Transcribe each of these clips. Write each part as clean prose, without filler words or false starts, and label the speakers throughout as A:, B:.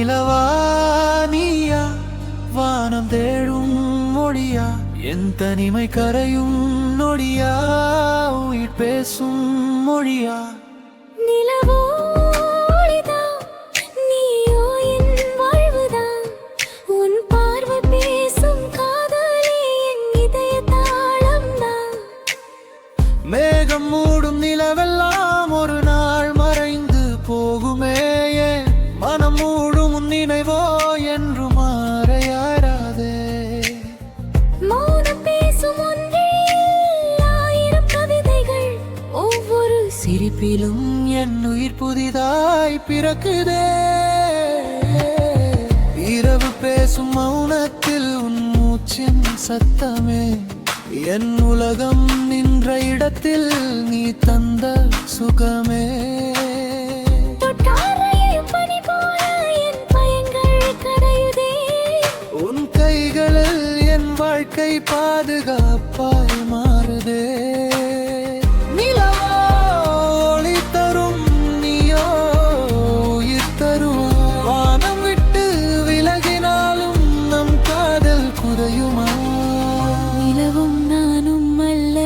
A: நிலவா நீயா வானம் தேடும் மொழியா என் தனிமை கரையும் நொடியா உயிர் பேசும் மொழியா
B: நிலவோ
A: மேகம் மூடும் நிலவெல்லாம் ஒரு நாள் மறைந்து போகுமே மனம் மூடும் நினைவோ என்று மாறையாராதே
B: மௌனம் பேசும் ஆயிரம் கவிதைகள் ஒவ்வொரு
A: சிரிப்பிலும் என் உயிர் புதிதாய் பிறக்குதே இரவு பேசும் மௌனத்தில் உன் மூச்சின் சத்தமே என் உலகம் நின்ற இடத்தில் நீ தந்த சுகமே உன் கைகளில் என் வாழ்க்கை பாதுகாப்பாய் மாறுதே நிலவோ ஒளி தரும் நீயோ உயிர் தருவாய் வானம் விட்டு விலகினாலும் நம் காதல் குறையுமா
B: நிலவும் நானும் அல்ல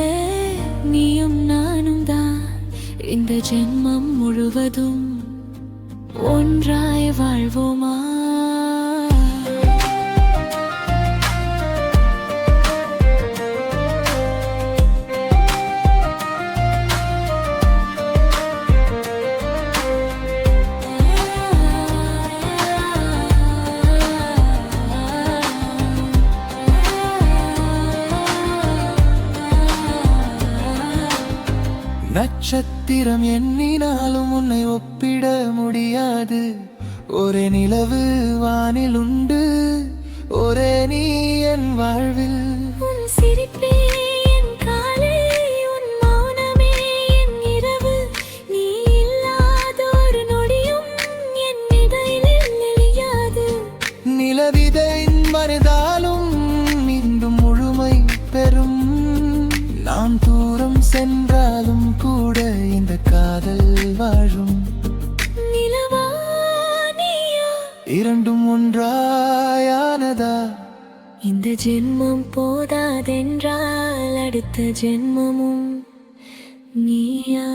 B: நீயும் நானும் தான் இந்த ஜென்மம் முழுவதும் ஒன்றாய் வாழ்வோமா
A: நட்சத்திரம் எண்ணினாலும் உன்னை ஒப்பிட முடியாது ஒரே நிலவு வானில் உண்டு ஒரே நீ என் வாழ்வில்
B: உன் சிரிப்பே என் காலை உன் மௌனமே என் இரவு நீ இல்லாத ஒரு நொடியும் என் இதழில் நெளியாது
A: நிலவிதை மறைந்தாலும் மீண்டும் முழுமை பெறும் நாம் தூரம் சென்றாலும் கூட இந்த காதல் வாழும்
B: நிலவா நீயா
A: இரண்டும் ஒன்றாயானதா
B: இந்த ஜென்மம் போதாதென்றால் அடுத்த ஜென்மமும் நீயா